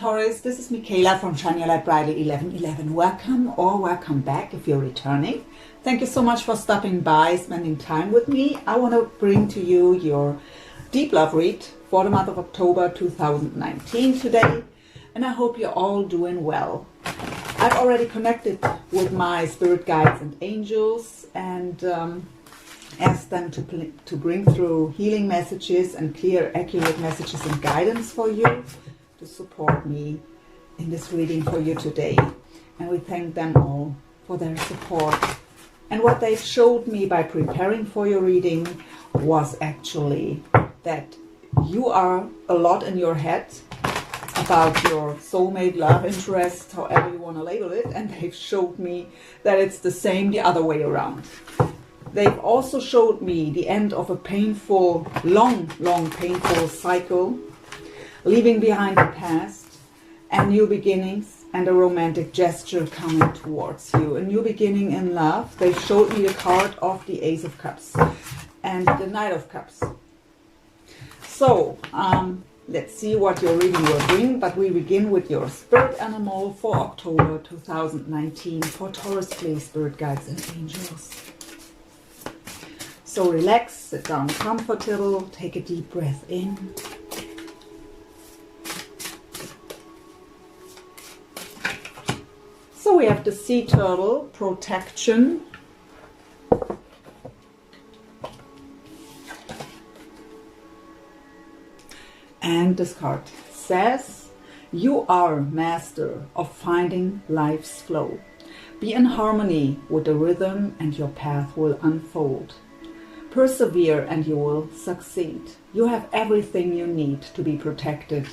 Taurus, this is Michaela from Shine Your Light Brightly 1111. Welcome or welcome back if you're returning. Thank you so much for stopping by, spending time with me. I want to bring to you your deep love read for the month of October 2019 today, and I hope you're all doing well. I've already connected with my spirit guides and angels and asked them to bring through healing messages and clear, accurate messages and guidance for you to support me in this reading for you today. And we thank them all for their support. And what they showed me by preparing for your reading was actually that you are a lot in your head about your soulmate, love interest, however you want to label it, and they've showed me that it's the same the other way around. They've also showed me the end of a painful, long painful cycle, leaving behind the past, and new beginnings, and a romantic gesture coming towards you. A new beginning in love. They showed me the card of the Ace of Cups and the Knight of Cups. So, let's see what your reading will bring, but we begin with your spirit animal for October 2019. For Taurus, please, spirit guides and angels. So relax, sit down comfortable, take a deep breath in. So we have the sea turtle, protection. And this card says, you are master of finding life's flow. Be in harmony with the rhythm and your path will unfold. Persevere and you will succeed. You have everything you need to be protected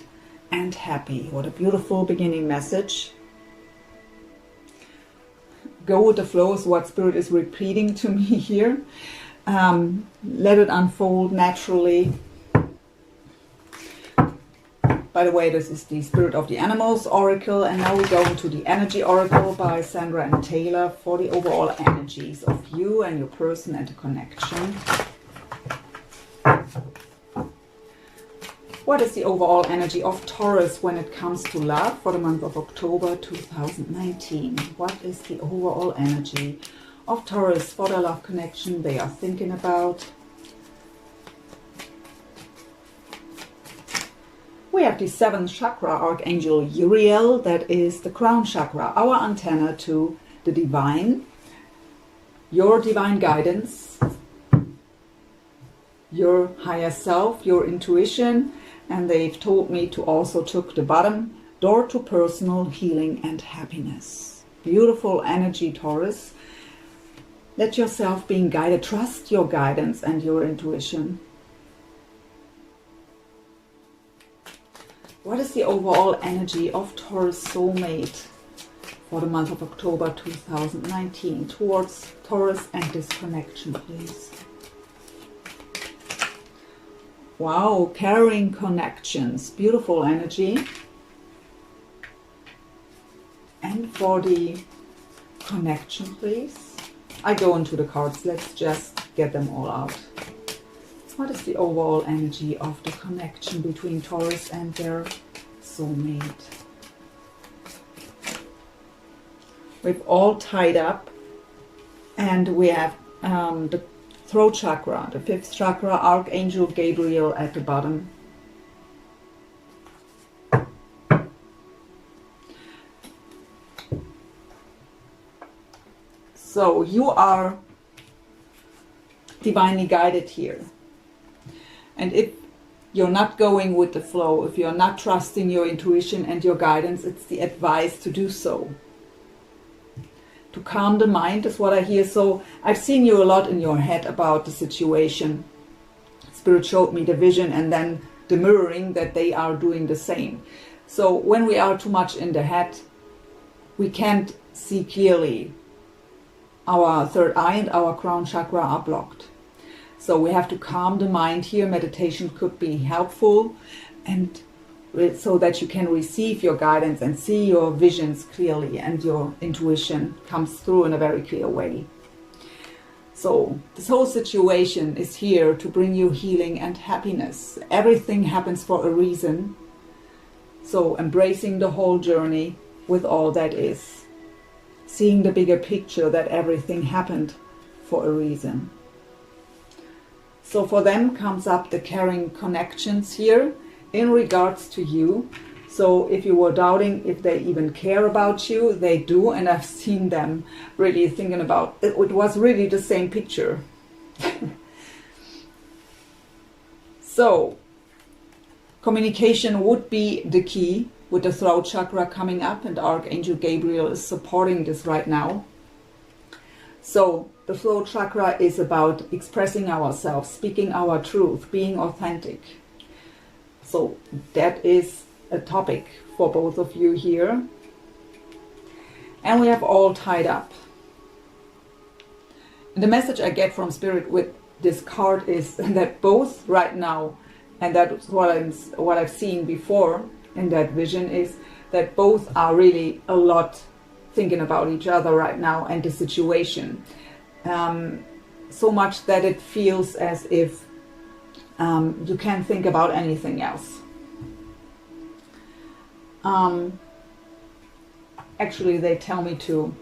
and happy. What a beautiful beginning message. Go with the flow is what Spirit is repeating to me here. Let it unfold naturally. By the way, this is the Spirit of the Animals Oracle, and now we go into the Energy Oracle by Sandra and Taylor for the overall energies of you and your person and the connection. What is the overall energy of Taurus when it comes to love for the month of October 2019? What is the overall energy of Taurus for the love connection they are thinking about? We have the 7th chakra, Archangel Uriel, that is the crown chakra, our antenna to the divine, your divine guidance, your higher self, your intuition, and they've told me to also took the bottom, door to personal healing and happiness. Beautiful energy, Taurus. Let yourself being guided, trust your guidance and your intuition. What is the overall energy of Taurus soulmate for the month of October 2019 towards Taurus and this connection, please? Wow, carrying connections, beautiful energy. And for the connection, please. I go into the cards, let's just get them all out. What is the overall energy of the connection between Taurus and their soulmate? We've all tied up, and we have the throat chakra, the 5th chakra, Archangel Gabriel at the bottom. So you are divinely guided here. And if you're not going with the flow, if you're not trusting your intuition and your guidance, it's the advice to do so. To calm the mind is what I hear. So I've seen you a lot in your head about the situation. Spirit showed me the vision and then the mirroring that they are doing the same. So when we are too much in the head, we can't see clearly. Our third eye and our crown chakra are blocked. So we have to calm the mind here. Meditation could be helpful, and so that you can receive your guidance and see your visions clearly and your intuition comes through in a very clear way. So this whole situation is here to bring you healing and happiness. Everything happens for a reason. So embracing the whole journey with all that is. Seeing the bigger picture that everything happened for a reason. So for them comes up the caring connections here in regards to you. So if you were doubting if they even care about you, they do. And I've seen them really thinking about it. It was really the same picture. So communication would be the key with the throat chakra coming up, and Archangel Gabriel is supporting this right now. So the throat chakra is about expressing ourselves, speaking our truth, being authentic. So that is a topic for both of you here. And we have all tied up. And the message I get from Spirit with this card is that both right now, and that's what I've seen before in that vision, is that both are really a lot thinking about each other right now and the situation. So much that it feels as if you can't think about anything else. Actually, they tell me to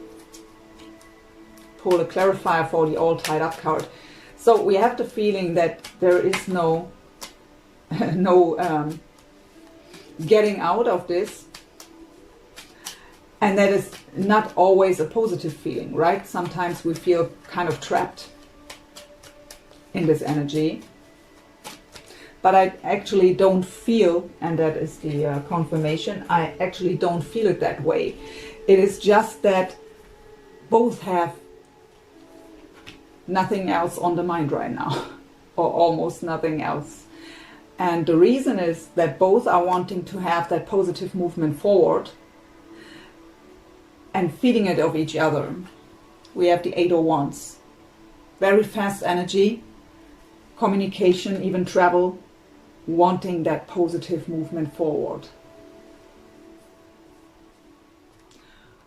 pull a clarifier for the all tied up card. So we have the feeling that there is no getting out of this, and that is not always a positive feeling, right? Sometimes we feel kind of trapped in this energy, but I actually don't feel, and that is the confirmation, I actually don't feel it that way. It is just that both have nothing else on the mind right now, or almost nothing else. And the reason is that both are wanting to have that positive movement forward and feeding it of each other. We have the 8 of Wands. Very fast energy, communication, even travel, wanting that positive movement forward.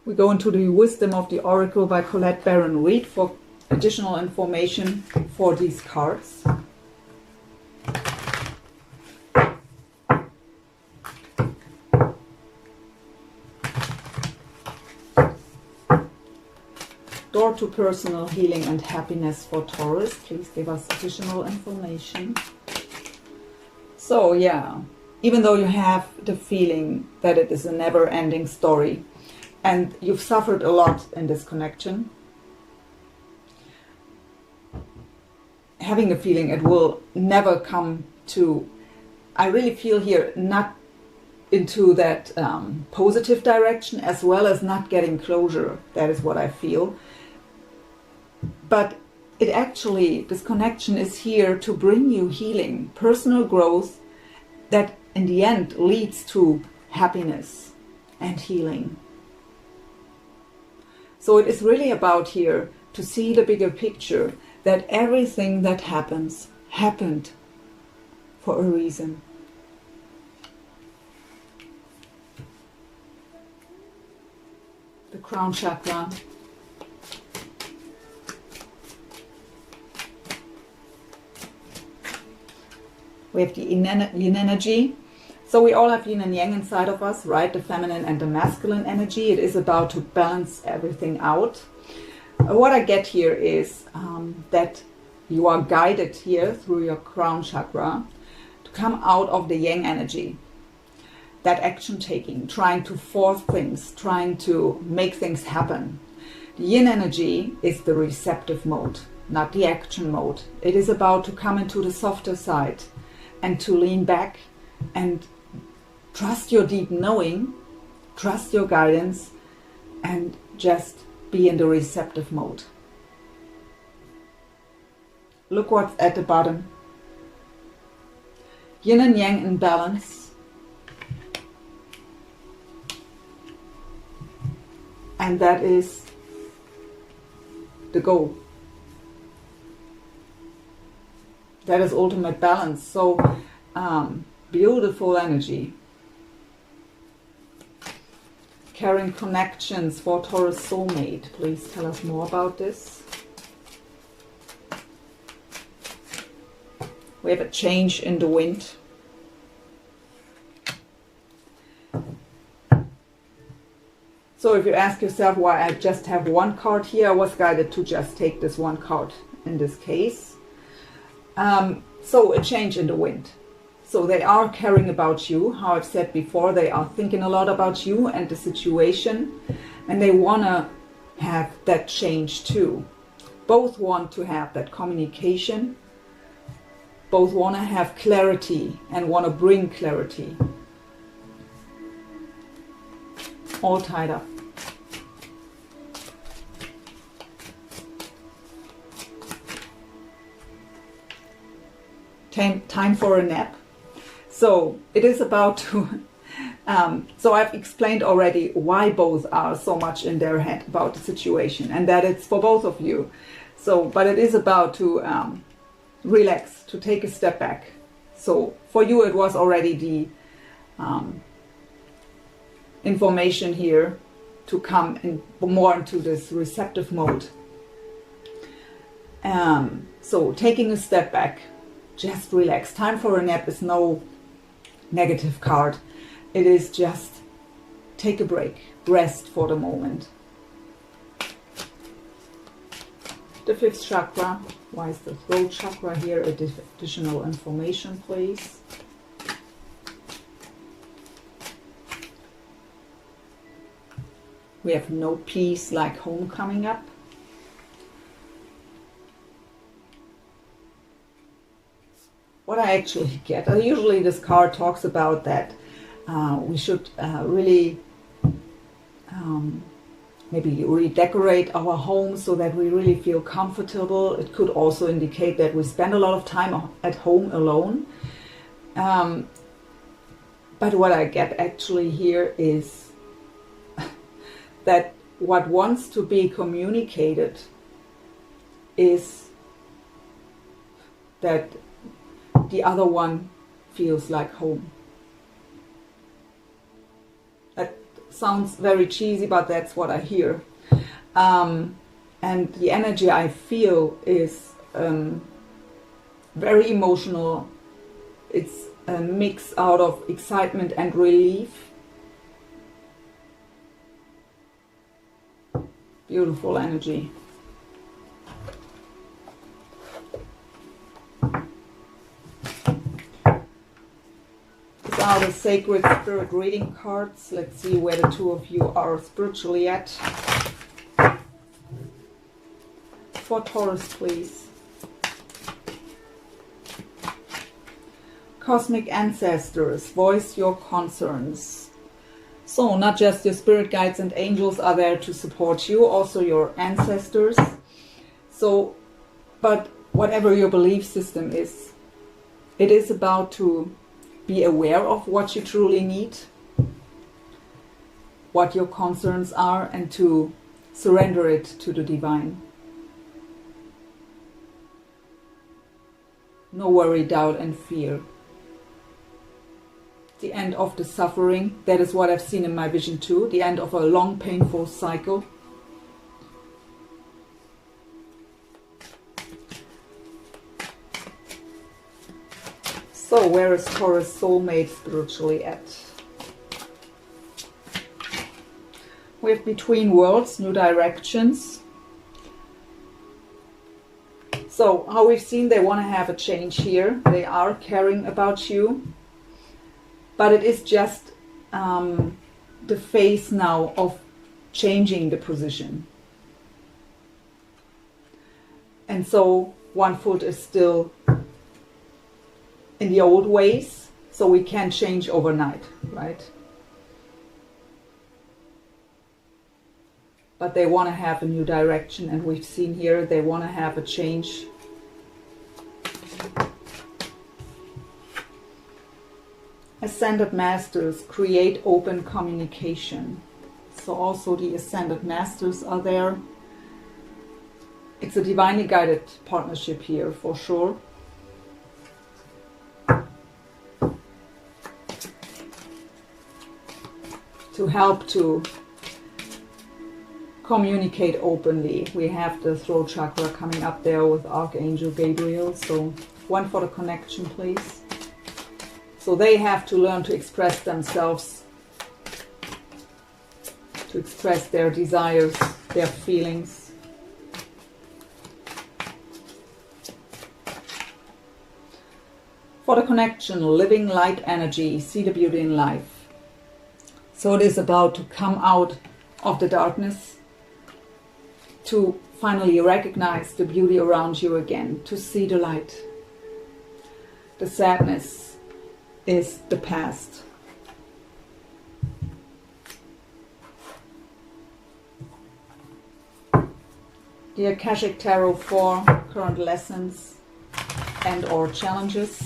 We go into the Wisdom of the Oracle by Colette Baron Reid for additional information for these cards. Door to personal healing and happiness for Taurus. Please give us additional information. So yeah, even though you have the feeling that it is a never-ending story and you've suffered a lot in this connection, having the feeling it will never come to, I really feel here, not into that positive direction, as well as not getting closure. That is what I feel. But it actually, this connection is here to bring you healing, personal growth that in the end leads to happiness and healing. So it is really about here to see the bigger picture, that everything that happens, happened for a reason. The crown chakra. We have the yin energy. So we all have yin and yang inside of us, right? The feminine and the masculine energy. It is about to balance everything out. What I get here is that you are guided here through your crown chakra to come out of the yang energy. That action taking, trying to force things, trying to make things happen. The yin energy is the receptive mode, not the action mode. It is about to come into the softer side and to lean back and trust your deep knowing, trust your guidance, and just be in the receptive mode. Look what's at the bottom. Yin and yang in balance. And that is the goal. That is ultimate balance. So beautiful energy. Caring connections for Taurus soulmate. Please tell us more about this. We have a change in the wind. So if you ask yourself why I just have one card here, I was guided to just take this one card in this case. So a change in the wind. So they are caring about you. How I've said before, they are thinking a lot about you and the situation, and they want to have that change too. Both want to have that communication. Both want to have clarity and want to bring clarity. All tied up. Time for a nap. So it is about to, so I've explained already why both are so much in their head about the situation, and that it's for both of you. So, but it is about to relax, to take a step back. So for you, it was already the information here to come in more into this receptive mode. So taking a step back, just relax. Time for a nap is no negative card. It is just take a break, rest for the moment. The fifth chakra. Why is the throat chakra here? Additional information, please. We have no peace like home coming up. What I actually get, usually this card talks about that we should really maybe redecorate our home so that we really feel comfortable. It could also indicate that we spend a lot of time at home alone. But what I get actually here is that what wants to be communicated is that the other one feels like home. That sounds very cheesy, but that's what I hear. And the energy I feel is very emotional. It's a mix out of excitement and relief. Beautiful energy. These are the sacred spirit reading cards. Let's see where the two of you are spiritually at. For Taurus, please. Cosmic ancestors, voice your concerns. So not just your spirit guides and angels are there to support you, also your ancestors. So, but whatever your belief system is, it is about to be aware of what you truly need, what your concerns are, and to surrender it to the divine. No worry, doubt, and fear. The end of the suffering, that is what I've seen in my vision too, the end of a long painful cycle. So where is Taurus soulmate spiritually at? We have between worlds, new directions. So how we've seen, they want to have a change here. They are caring about you. But it is just the phase now of changing the position. And so one foot is still in the old ways, so we can't change overnight, right? But they want to have a new direction, and we've seen here they want to have a change. Ascended Masters create open communication. So also the Ascended Masters are there. It's a divinely guided partnership here for sure. To help to communicate openly. We have the throat chakra coming up there with Archangel Gabriel. So one for the connection, please. So they have to learn to express themselves to express their desires, their feelings. For the connection, living light energy, see the beauty in life. So it is about to come out of the darkness, to finally recognize the beauty around you again, to see the light. The sadness is the past. The Akashic Tarot for current lessons and or challenges.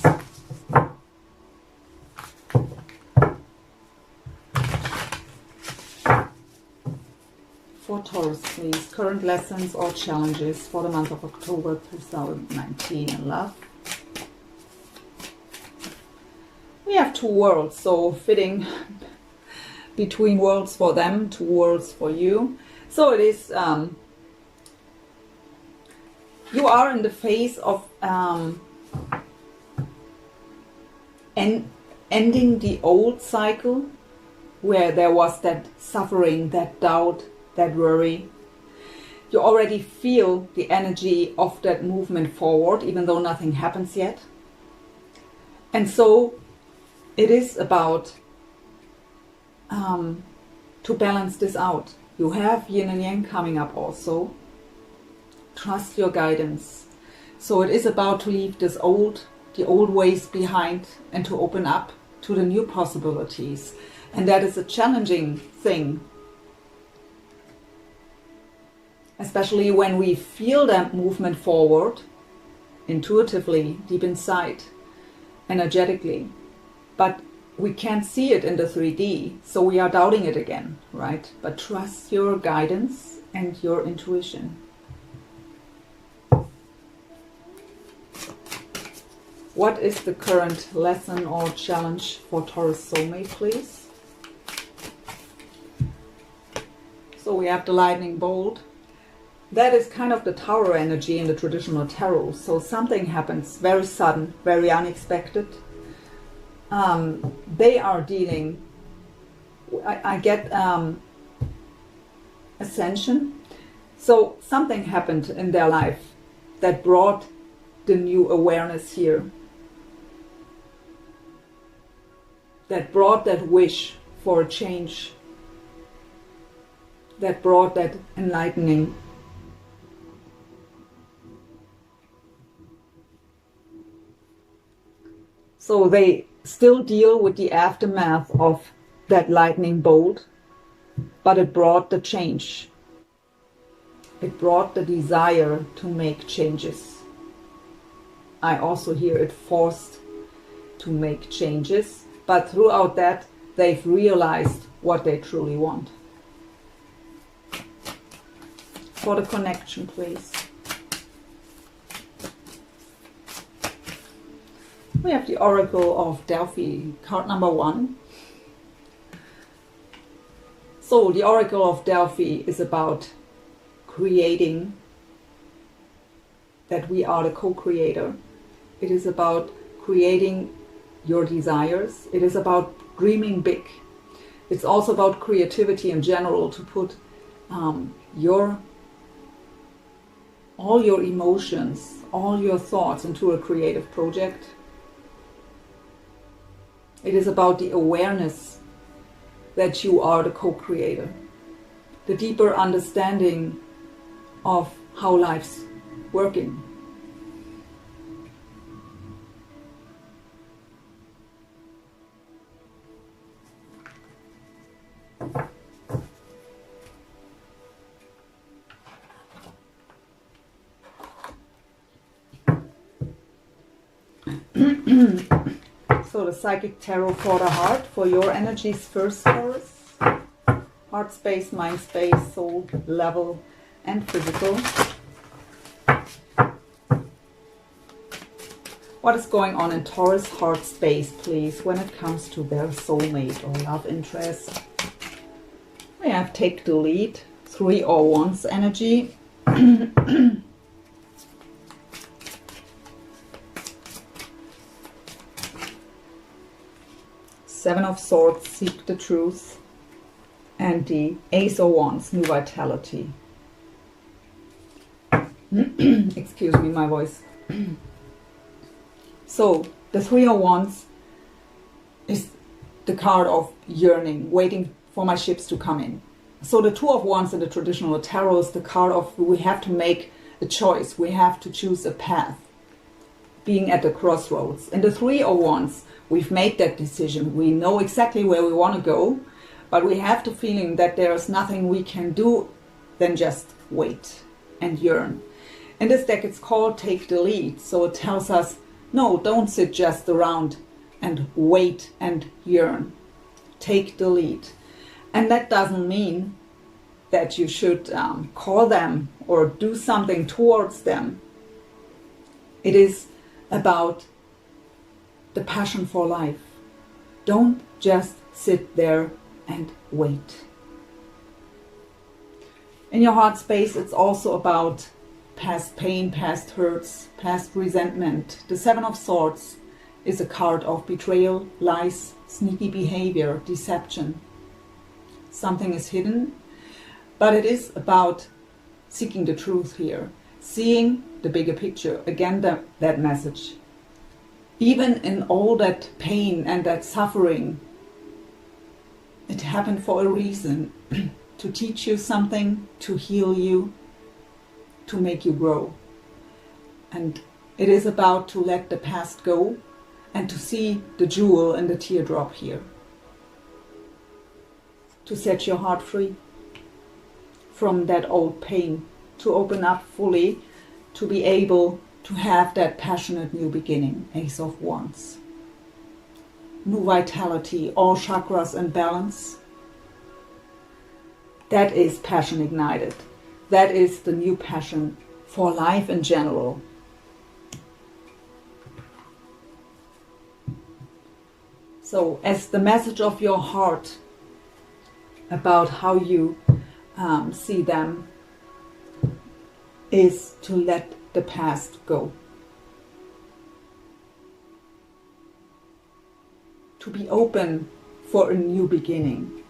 For Taurus, please, current lessons or challenges for the month of October 2019 in love. We have two worlds, so fitting between worlds for them, two worlds for you. So it is, you are in the phase of ending the old cycle where there was that suffering, that doubt, that worry. You already feel the energy of that movement forward, even though nothing happens yet. And so it is about to balance this out. You have yin and yang coming up also. Trust your guidance. So it is about to leave the old ways behind and to open up to the new possibilities. And that is a challenging thing. Especially when we feel that movement forward, intuitively, deep inside, energetically. But we can't see it in the 3D, so we are doubting it again, right? But trust your guidance and your intuition. What is the current lesson or challenge for Taurus soulmate, please? So we have the lightning bolt. That is kind of the tower energy in the traditional tarot. So something happens very sudden, very unexpected. They are dealing, I get ascension. So something happened in their life that brought the new awareness here. That brought that wish for a change. That brought that enlightening. So they still deal with the aftermath of that lightning bolt, but it brought the change. It brought the desire to make changes. I also hear it forced to make changes, but throughout that, they've realized what they truly want. For the connection, please. We have the Oracle of Delphi, card number 1. So the Oracle of Delphi is about creating, that we are the co-creator. It is about creating your desires. It is about dreaming big. It's also about creativity in general, to put all your emotions, all your thoughts into a creative project. It is about the awareness that you are the co-creator. The deeper understanding of how life's working. So the Psychic Tarot for the heart, for your energies first, Taurus. Heart space, mind space, soul level, and physical. What is going on in Taurus heart space, please, when it comes to their soulmate or love interest? We have take the lead, 3 or Wands energy. Seven of Swords, seek the truth. and the Ace of Wands, new vitality. Excuse me, my voice. So the Three of Wands is the card of yearning, waiting for my ships to come in. So the Two of Wands in the traditional tarot is the card of we have to make a choice. We have to choose a path, being at the crossroads. In the Three of Wands, we've made that decision. We know exactly where we want to go, but we have the feeling that there is nothing we can do than just wait and yearn. In this deck, it's called Take the Lead. So it tells us, no, don't sit just around and wait and yearn. Take the lead. And that doesn't mean that you should call them or do something towards them. It is about the passion for life. Don't just sit there and wait. In your heart space, it's also about past pain, past hurts, past resentment. The Seven of Swords is a card of betrayal, lies, sneaky behavior, deception. Something is hidden, but it is about seeking the truth here, seeing the bigger picture. Again, that message. Even in all that pain and that suffering, it happened for a reason. To teach you something, to heal you, to make you grow. And it is about to let the past go and to see the jewel and the teardrop here. To set your heart free from that old pain, to open up fully, to be able to have that passionate new beginning. Ace of Wands. New vitality, all chakras in balance. That is passion ignited. That is the new passion for life in general. So as the message of your heart about how you see them is to let the past go. To be open for a new beginning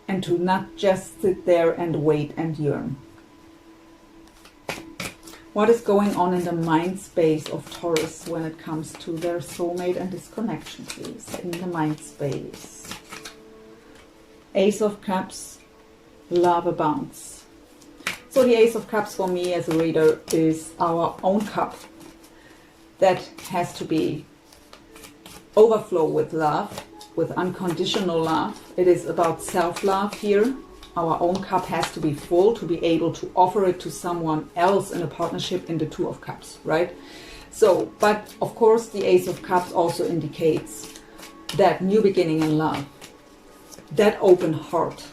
and to not just sit there and wait and yearn. What is going on in the mind space of Taurus when it comes to their soulmate and this connection, please? In the mind space. Ace of Cups, love abounds. So the Ace of Cups for me as a reader is our own cup that has to be overflow with love, with unconditional love. It is about self-love here. Our own cup has to be full to be able to offer it to someone else in a partnership in the Two of Cups, right? So, but of course the Ace of Cups also indicates that new beginning in love, that open heart,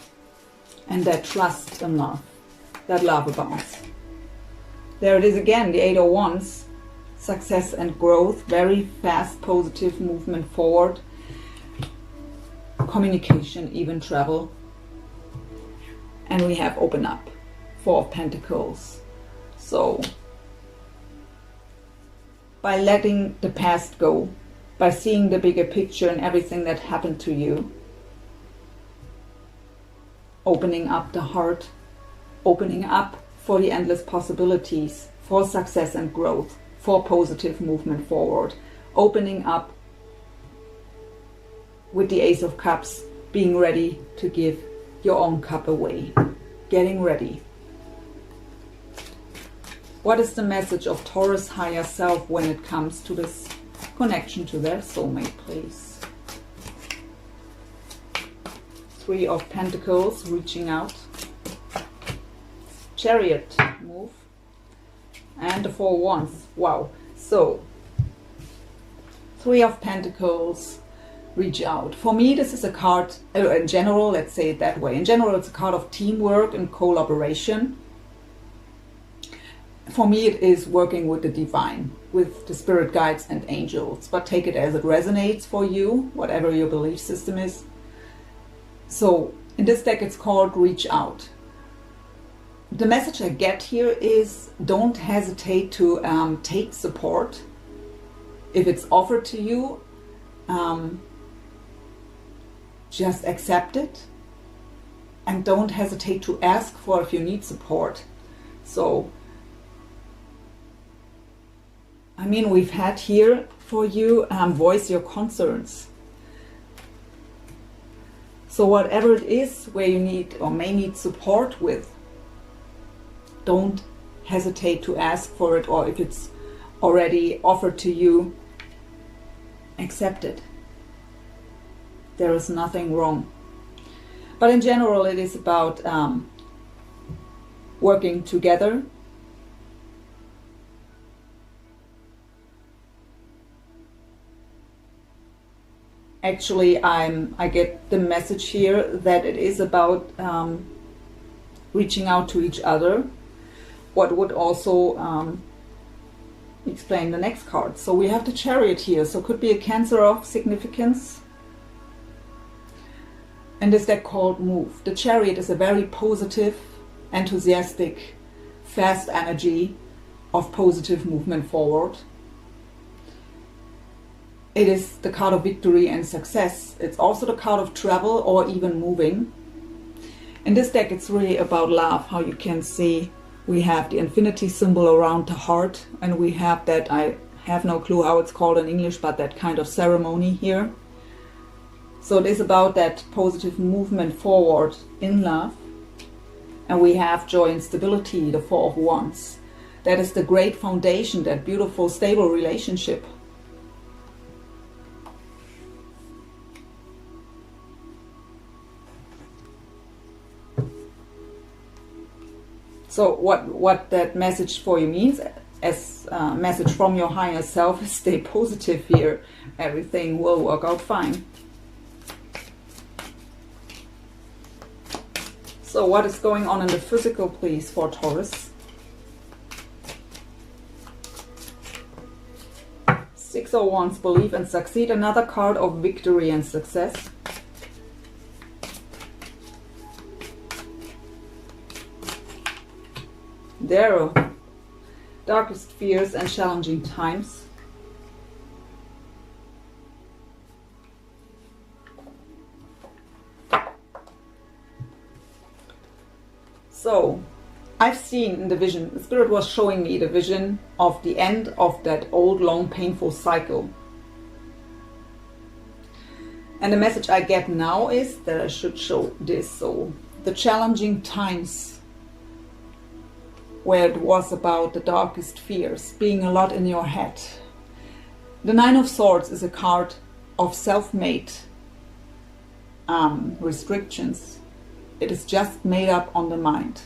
and that trust in love, that love abounds. There it is again, the Eight of Wands, success and growth, very fast, positive movement forward, communication, even travel. And we have open up, Four of Pentacles. So by letting the past go, by seeing the bigger picture and everything that happened to you, opening up the heart, opening up for the endless possibilities, for success and growth, for positive movement forward, opening up with the Ace of Cups, being ready to give your own cup away, getting ready. What is the message of Taurus higher self when it comes to this connection to their soulmate, please? Three of Pentacles, reaching out. Chariot, move. And the Four of Wands. Wow. So, Three of Pentacles, reach out. For me, this is a card, in general, let's say it that way. In general, it's a card of teamwork and collaboration. For me, it is working with the divine, with the spirit guides and angels. But take it as it resonates for you, whatever your belief system is. So, in this deck, it's called Reach Out. The message I get here is don't hesitate to take support. If it's offered to you, just accept it and don't hesitate to ask for if you need support. So, I mean, we've had here for you, voice your concerns. So whatever it is where you need or may need support with, don't hesitate to ask for it, or if it's already offered to you, accept it. There is nothing wrong. But in general, it is about working together. Actually, I get the message here that it is about reaching out to each other. What would also explain the next card. So we have the Chariot here. So it could be a Cancer of significance. And this deck called Move. The Chariot is a very positive, enthusiastic, fast energy of positive movement forward. It is the card of victory and success. It's also the card of travel or even moving. In this deck, it's really about love. How you can see, we have the infinity symbol around the heart, and we have that, I have no clue how it's called in English, but that kind of ceremony here. So it is about that positive movement forward in love. And we have joy and stability, the Four of Wands. That is the great foundation, that beautiful, stable relationship. So what that message for you means, as a message from your higher self, is stay positive here. Everything will work out fine. So what is going on in the physical, please, for Taurus? 6 of Wands, believe and succeed. Another card of victory and success. There are darkest fears and challenging times. So, I've seen in the vision, the Spirit was showing me the vision of the end of that old, long, painful cycle. And the message I get now is that I should show this. So, the challenging times, where it was about the darkest fears, being a lot in your head. The Nine of Swords is a card of self-made restrictions. It is just made up on the mind,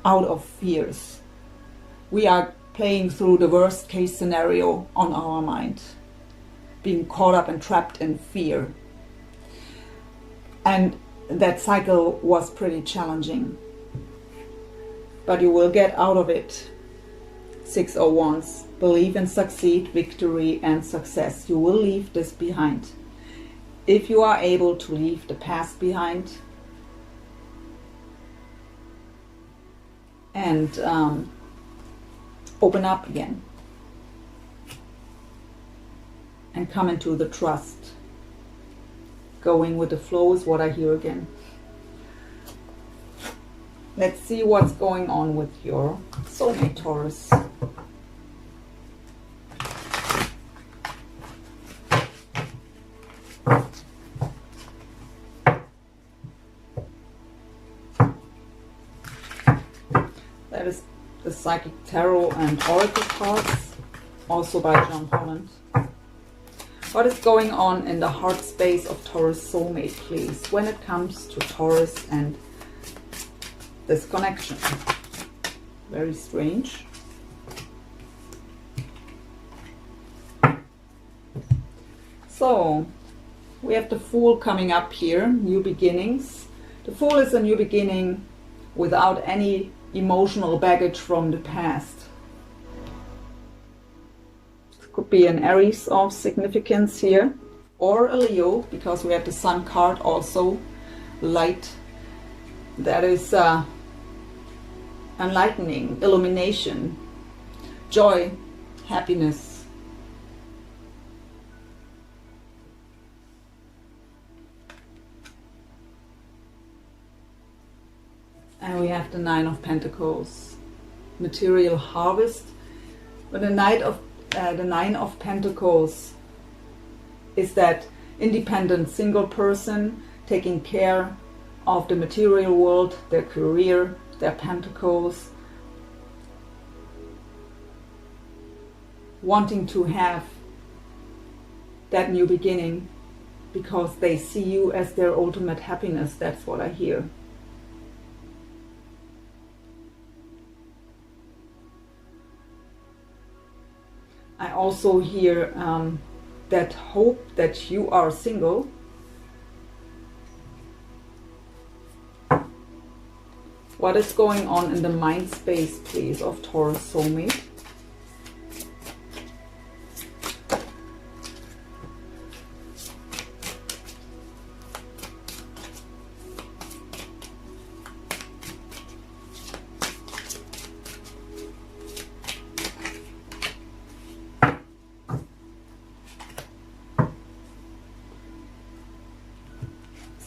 out of fears. We are playing through the worst case scenario on our mind, being caught up and trapped in fear. And that cycle was pretty challenging. But you will get out of it. 6 of Wands, believe and succeed, victory and success. You will leave this behind. If you are able to leave the past behind and open up again and come into the trust. Going with the flow is what I hear again. Let's see what's going on with your soulmate, Taurus. That is the Psychic Tarot and Oracle cards, also by John Holland. What is going on in the heart space of Taurus soulmate, please, when it comes to Taurus and this connection? Very strange. So we have the Fool coming up here, new beginnings. The Fool is a new beginning without any emotional baggage from the past. It could be an Aries of significance here, or a Leo, because we have the Sun card also, light. That is enlightening, illumination, joy, happiness. And we have the Nine of Pentacles, material harvest. But the Nine of Pentacles is that independent single person taking care of the material world, their career, their pentacles, wanting to have that new beginning because they see you as their ultimate happiness. That's what I hear. I also hear that hope that you are single. What is going on in the mind space, please, of Taurus soulmate?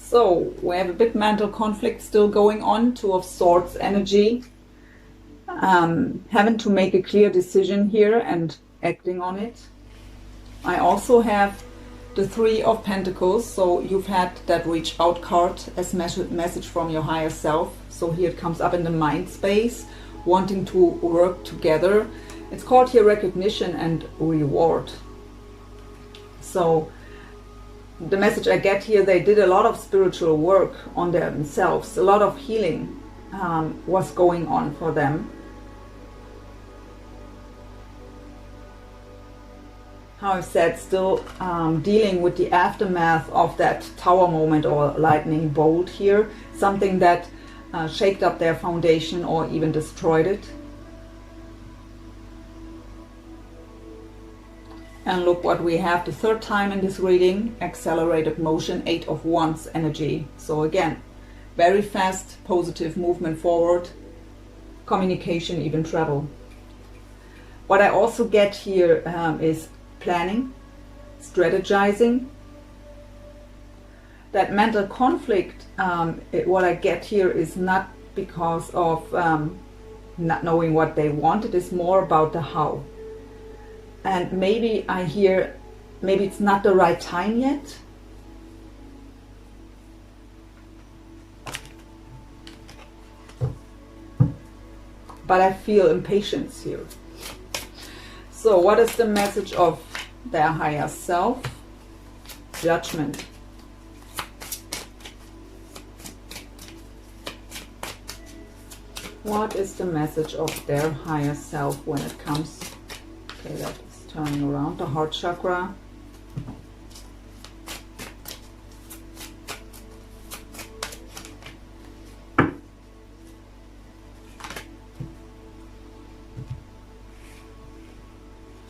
So we have a big mental conflict still going on, Two of Swords energy, having to make a clear decision here and acting on it. I also have the Three of Pentacles, so you've had that reach out card as message from your higher self. So here it comes up in the mind space, wanting to work together. It's called here recognition and reward. So the message I get here, they did a lot of spiritual work on themselves. A lot of healing was going on for them. How I've said, still dealing with the aftermath of that tower moment or lightning bolt here. Something that shaked up their foundation or even destroyed it. And look what we have the third time in this reading, accelerated motion, Eight of Wands energy. So again, very fast, positive movement forward, communication, even travel. What I also get here is planning, strategizing. That mental conflict, what I get here is not because of not knowing what they want, it is more about the how. And maybe I hear, maybe it's not the right time yet. But I feel impatience here. So what is the message of their higher self? Judgment. What is the message of their higher self when it comes? Okay, that is turning around. The heart chakra.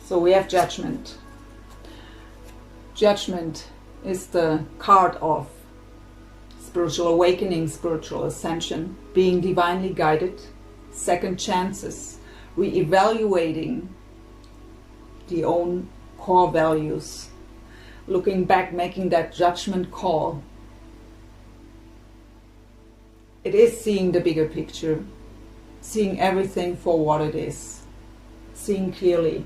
So we have judgment. Judgment is the card of spiritual awakening, spiritual ascension, being divinely guided, second chances, re-evaluating the own core values, looking back, making that judgment call. It is seeing the bigger picture, seeing everything for what it is, seeing clearly.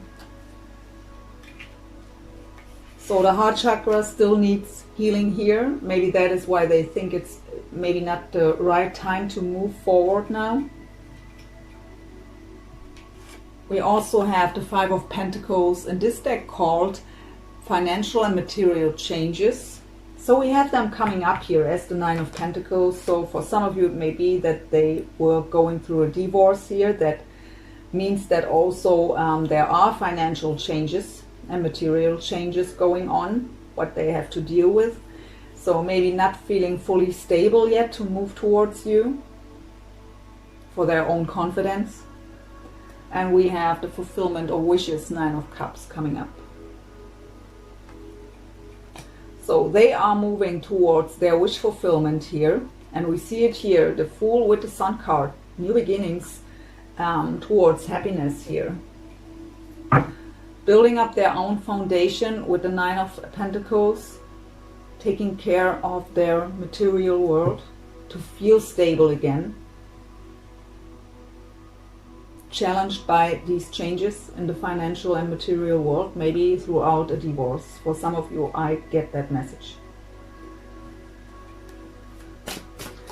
So the heart chakra still needs healing here. Maybe that is why they think it's maybe not the right time to move forward now. We also have the Five of Pentacles in this deck called Financial and Material Changes. So we have them coming up here as the Nine of Pentacles. So for some of you it may be that they were going through a divorce here. That means that also there are financial changes and material changes going on, what they have to deal with. So maybe not feeling fully stable yet to move towards you for their own confidence. And we have the fulfillment of wishes, Nine of Cups coming up. So they are moving towards their wish fulfillment here. And we see it here, the Fool with the Sun card, new beginnings towards happiness here. Building up their own foundation with the Nine of Pentacles, taking care of their material world to feel stable again. challenged by these changes in the financial and material world, maybe throughout a divorce. For some of you, I get that message.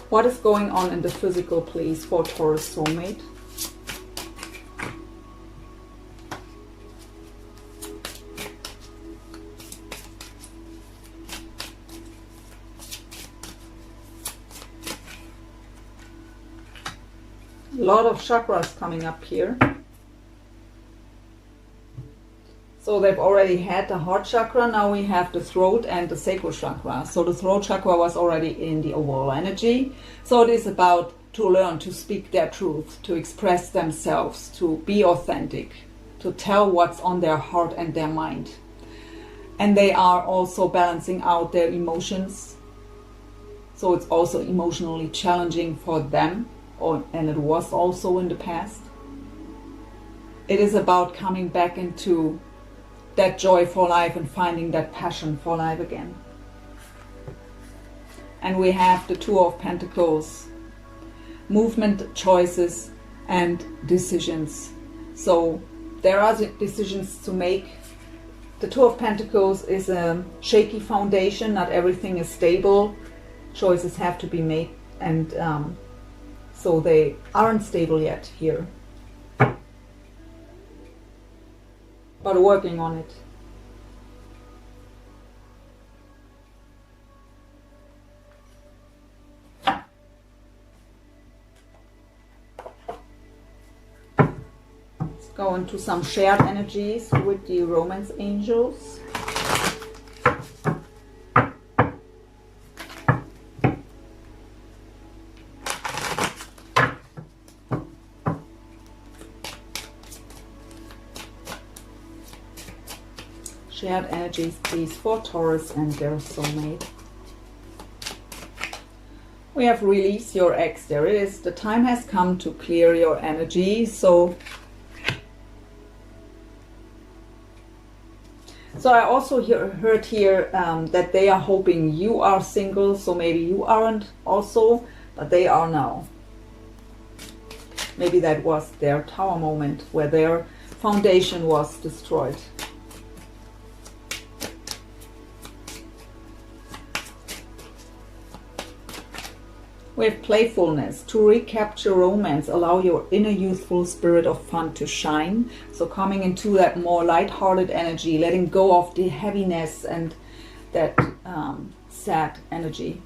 What is going on in the physical, please, for Taurus soulmate? A lot of chakras coming up here. So they've already had the heart chakra, now we have the throat and the sacral chakra. So the throat chakra was already in the overall energy. So it is about to learn to speak their truth, to express themselves, to be authentic, to tell what's on their heart and their mind. And they are also balancing out their emotions. So it's also emotionally challenging for them, and it was also in the past. It is about coming back into that joy for life and finding that passion for life again. And we have the Two of Pentacles, movement, choices, and decisions. So there are decisions to make. The Two of Pentacles is a shaky foundation. Not everything is stable. Choices have to be made, and so they aren't stable yet here. But working on it. Let's go into some shared energies with the romance angels. Shared energies, please, for Taurus and their soulmate. We have release your ex. There it is. The time has come to clear your energy. So I also heard here that they are hoping you are single. So maybe you aren't also, but they are now. Maybe that was their tower moment where their foundation was destroyed. We have playfulness. To recapture romance, allow your inner youthful spirit of fun to shine. So coming into that more light-hearted energy, letting go of the heaviness and that sad energy.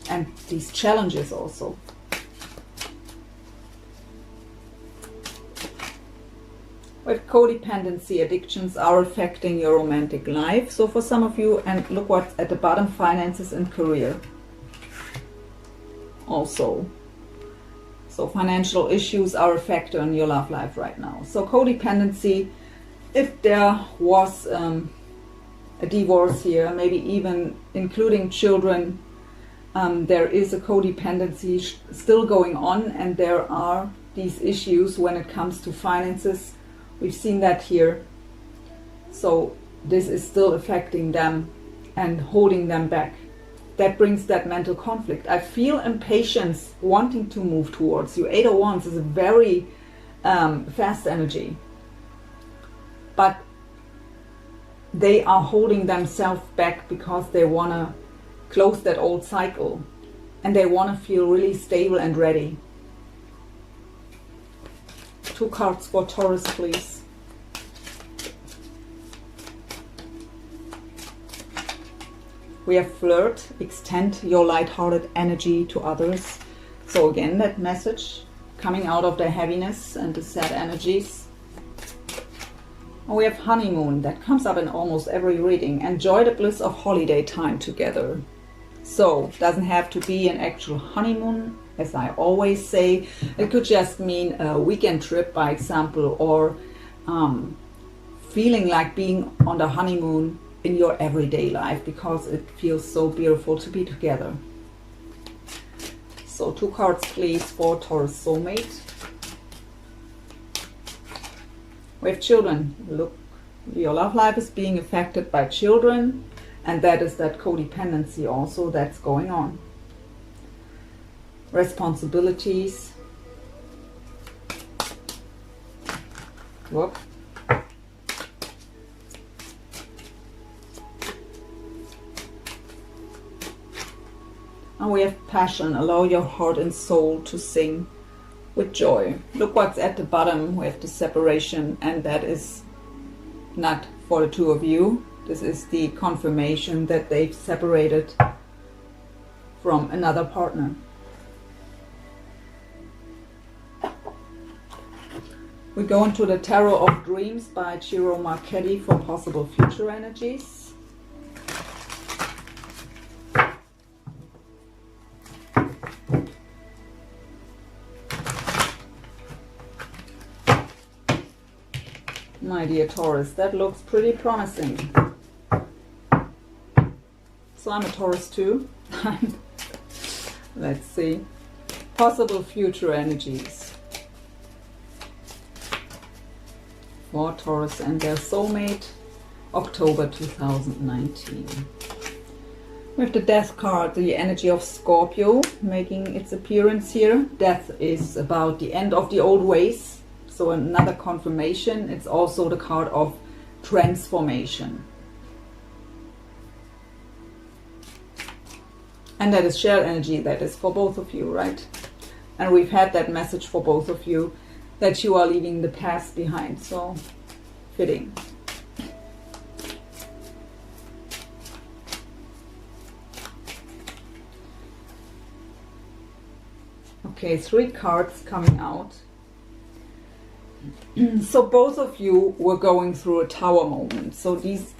And these challenges also. With codependency, addictions are affecting your romantic life. So for some of you, and look what's at the bottom, finances and career. Also, so financial issues are a factor in your love life right now. So codependency, if there was a divorce here, maybe even including children, there is a codependency still going on, and there are these issues when it comes to finances. We've seen that here. So this is still affecting them and holding them back. That brings that mental conflict. I feel impatience wanting to move towards you. Eight of Wands is a very fast energy. But they are holding themselves back because they want to close that old cycle. And they want to feel really stable and ready. 2 cards for Taurus, please. We have flirt, extend your light-hearted energy to others. So again, that message coming out of the heaviness and the sad energies. And we have honeymoon, that comes up in almost every reading. Enjoy the bliss of holiday time together. So it doesn't have to be an actual honeymoon, as I always say. It could just mean a weekend trip, by example, or feeling like being on the honeymoon in your everyday life, because it feels so beautiful to be together. So 2 cards, please, for Taurus soulmate. We have children. Look, your love life is being affected by children, and that is that codependency also that's going on. Responsibilities. Whoop. And we have passion. Allow your heart and soul to sing with joy. Look what's at the bottom. We have the separation, and that is not for the two of you. This is the confirmation that they've separated from another partner. We go into the Tarot of Dreams by Ciro Marchetti for possible future energies. My dear Taurus, that looks pretty promising. So I'm a Taurus too. Let's see. Possible future energies for Taurus and their soulmate, October 2019. We have the Death card, the energy of Scorpio making its appearance here. Death is about the end of the old ways. So another confirmation. It's also the card of transformation. And that is shared energy. That is for both of you, right? And we've had that message for both of you, that you are leaving the past behind. So fitting. Okay, 3 cards coming out. So both of you were going through a tower moment. So these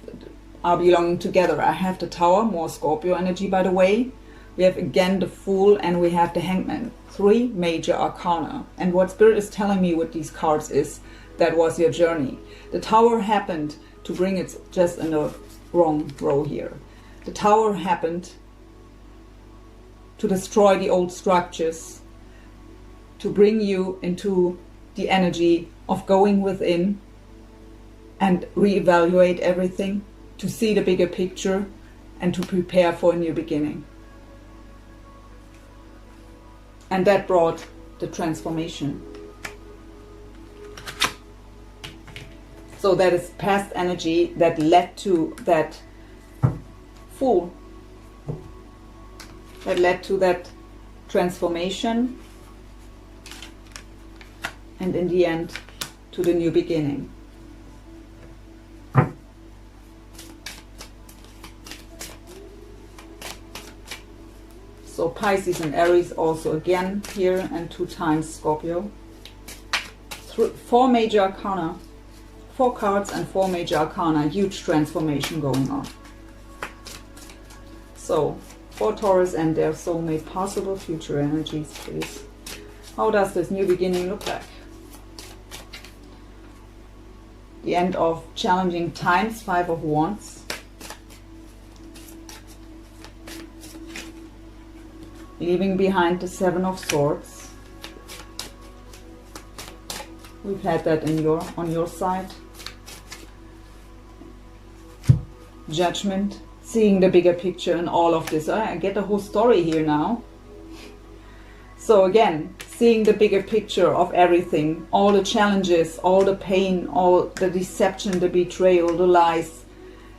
are belonging together. I have the Tower, more Scorpio energy by the way. We have again the Fool, and we have the Hangman. 3 major arcana. And what Spirit is telling me with these cards is that was your journey. The Tower happened to bring it just in the wrong row here. The Tower happened to destroy the old structures, to bring you into the energy of going within and reevaluate everything, to see the bigger picture and to prepare for a new beginning. And that brought the transformation. So that is past energy that led to that Fool, that led to that transformation, and in the end to the new beginning. So Pisces and Aries also again here, and 2 times Scorpio. 4 major arcana, 4 cards and 4 major arcana, huge transformation going on. So for Taurus and their soulmate, possible future energies, please. How does this new beginning look like? The end of challenging times, 5 of Wands. Leaving behind the 7 of Swords. We've had that on your side. Judgment. Seeing the bigger picture in all of this. I get the whole story here now. So again, seeing the bigger picture of everything, all the challenges, all the pain, all the deception, the betrayal, the lies,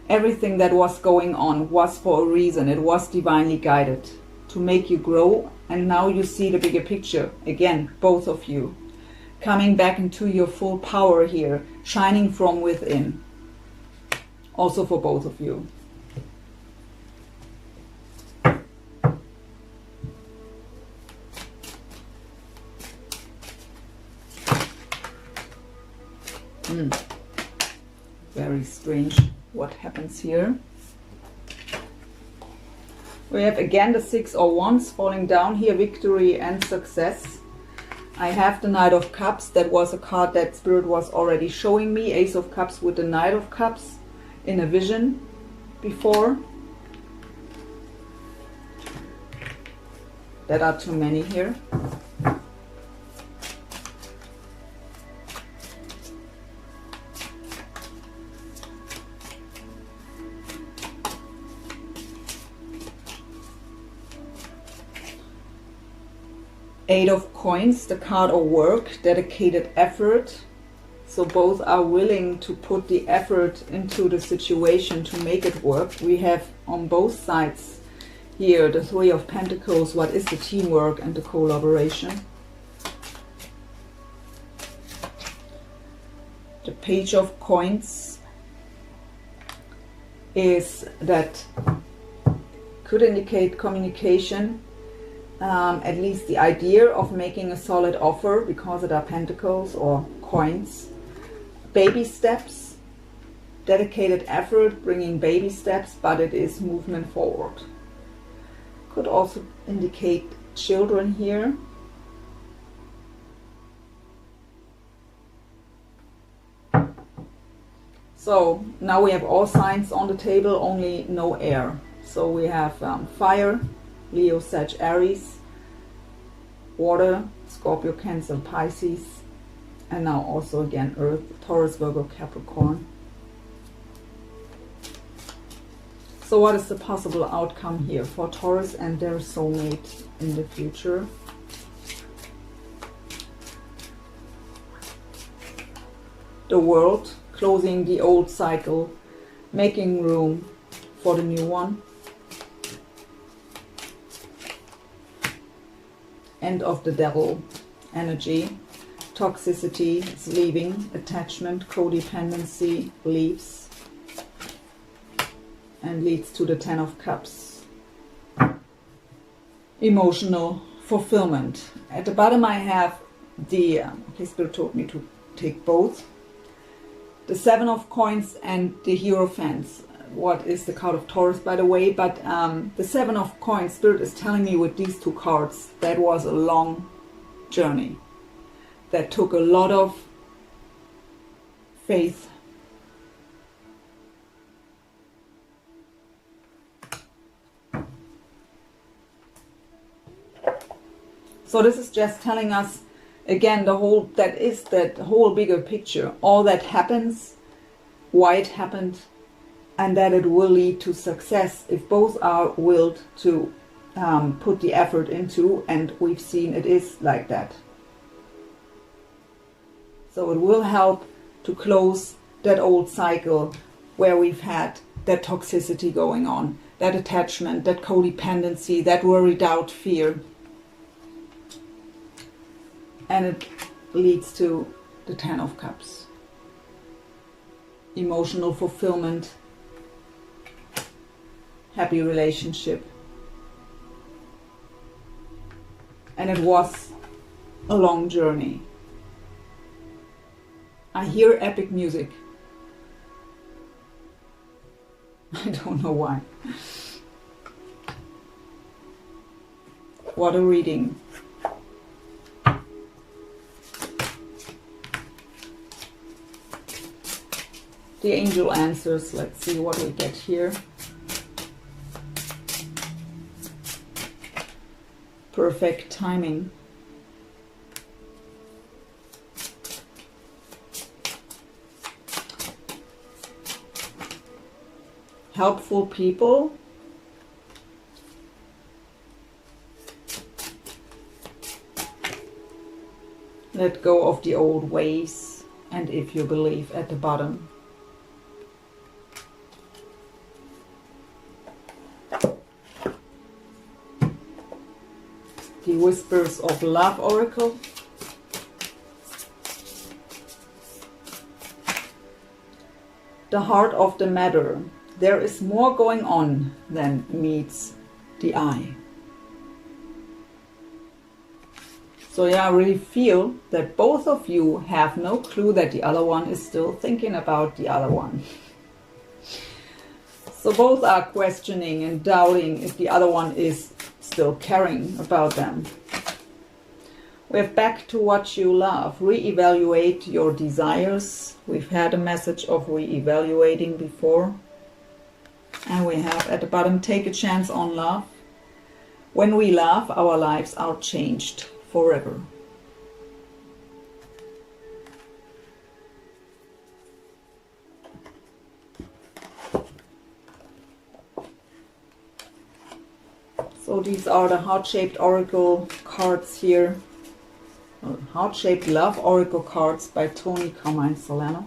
everything that was going on was for a reason. It was divinely guided to make you grow, and now you see the bigger picture. Again, both of you coming back into your full power here, shining from within. Also for both of you. Very strange what happens here. We have again the 6 of Wands falling down here, victory and success. I have the Knight of Cups. That was a card that Spirit was already showing me. Ace of Cups with the Knight of Cups in a vision before. There are too many here. Eight of Coins, the card of work, dedicated effort, So both are willing to put the effort into the situation to make it work. We have on both sides here the Three of Pentacles. What is the teamwork and the collaboration? The Page of Coins is that could indicate communication, at least the idea of making a solid offer, because it are pentacles or coins. Baby steps, dedicated effort, bringing baby steps, but it is movement forward. Could also indicate children here. So now we have all signs on the table, only no air. So we have fire, Leo, Sag, Aries, water, Scorpio, Cancer, Pisces, and now also again Earth, Taurus, Virgo, Capricorn. So what is the possible outcome here for Taurus and their soulmate in the future? The World, closing the old cycle, making room for the new one. End of the Devil energy. Toxicity is leaving. Attachment, codependency leaves and leads to the Ten of Cups. Emotional fulfillment. At the bottom I have the, okay, Spirit told me to take both. The Seven of Coins and the Hierophants. What is the card of Taurus, by the way? But the Seven of Coins, Spirit is telling me with these two cards, that was a long journey. That took a lot of faith. So this is just telling us, again, the whole, that is that whole bigger picture. All that happens, why it happened, and that it will lead to success if both are willed to put the effort into, and we've seen it is like that. So it will help to close that old cycle where we've had that toxicity going on, that attachment, that codependency, that worry, doubt, fear. And it leads to the Ten of Cups. Emotional fulfillment, happy relationship. And it was a long journey. I hear epic music. I don't know why. What a reading. The angel answers. Let's see what we get here. Perfect timing. Helpful people. Let go of the old ways. And if you believe at the bottom. The Whispers of Love Oracle. The heart of the matter. There is more going on than meets the eye. So yeah, I really feel that both of you have no clue that the other one is still thinking about the other one. So both are questioning and doubting if the other one is still caring about them. We have back to what you love. Reevaluate your desires. We've had a message of reevaluating before. And we have at the bottom, take a chance on love. When we love, our lives are changed forever. So these are the heart-shaped oracle cards here. Heart-Shaped Love Oracle cards by Tony Carmine Solano.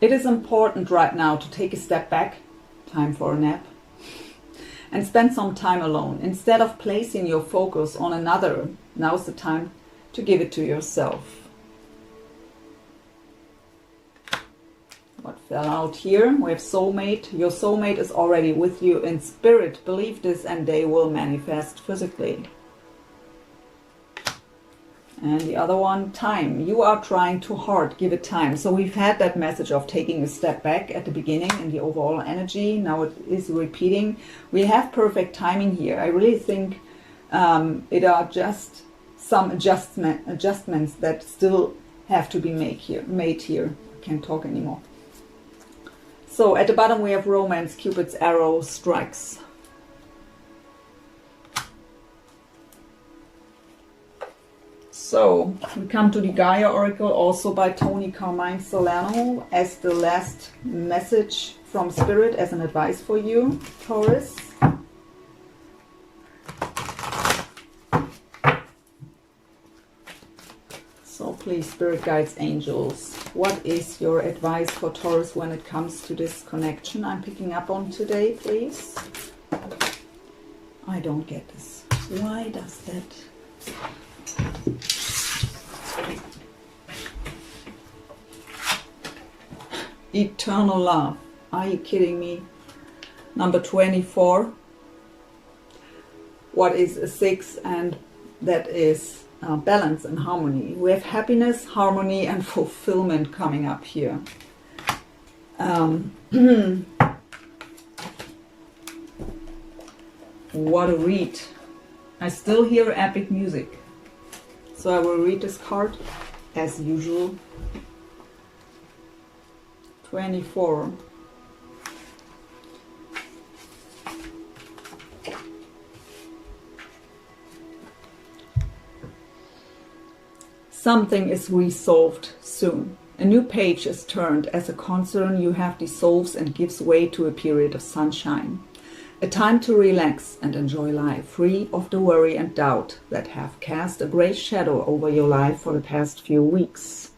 It is important right now to take a step back, time for a nap, and spend some time alone. Instead of placing your focus on another, now's the time to give it to yourself. What fell out here? We have soulmate. Your soulmate is already with you in spirit. Believe this and they will manifest physically. And the other one, time. You are trying too hard. Give it time. So we've had that message of taking a step back at the beginning in the overall energy. Now it is repeating. We have perfect timing here. I really think it are just some adjustments that still have to be made here. I can't talk anymore. So at the bottom we have romance, Cupid's arrow strikes. So we come to the Gaia Oracle, also by Tony Carmine Solano, as the last message from Spirit, as an advice for you, Taurus. So please, Spirit Guides, Angels, what is your advice for Taurus when it comes to this connection I'm picking up on today, please? I don't get this. Why does that? Eternal love. Are you kidding me? Number 24. What is a 6? And that is balance and harmony. We have happiness, harmony, and fulfillment coming up here. What a read. I still hear epic music. So I will read this card as usual. 24. Something is resolved soon. A new page is turned as a concern you have dissolves and gives way to a period of sunshine. A time to relax and enjoy life, free of the worry and doubt that have cast a grey shadow over your life for the past few weeks.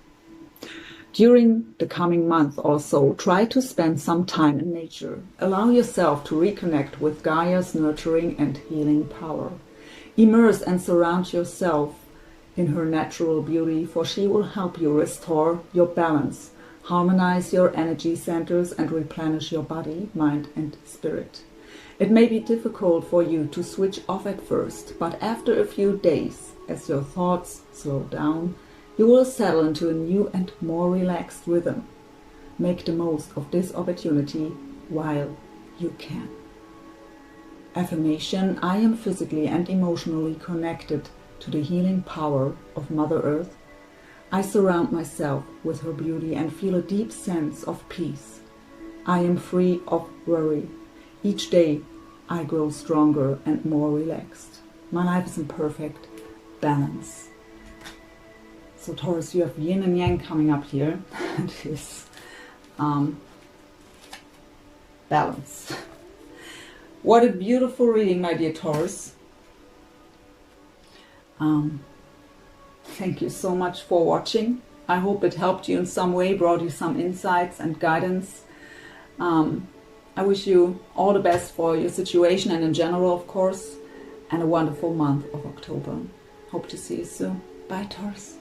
During the coming month or so, try to spend some time in nature. Allow yourself to reconnect with Gaia's nurturing and healing power. Immerse and surround yourself in her natural beauty, for she will help you restore your balance, harmonize your energy centers, and replenish your body, mind, and spirit. It may be difficult for you to switch off at first, but after a few days, as your thoughts slow down, you will settle into a new and more relaxed rhythm. Make the most of this opportunity while you can. Affirmation: I am physically and emotionally connected to the healing power of Mother Earth. I surround myself with her beauty and feel a deep sense of peace. I am free of worry. Each day I grow stronger and more relaxed. My life is in perfect balance. So Taurus, you have yin and yang coming up here. It is balance. What a beautiful reading, my dear Taurus. Thank you so much for watching. I hope it helped you in some way, brought you some insights and guidance. I wish you all the best for your situation and in general, of course, and a wonderful month of October. Hope to see you soon. Bye, Taurus.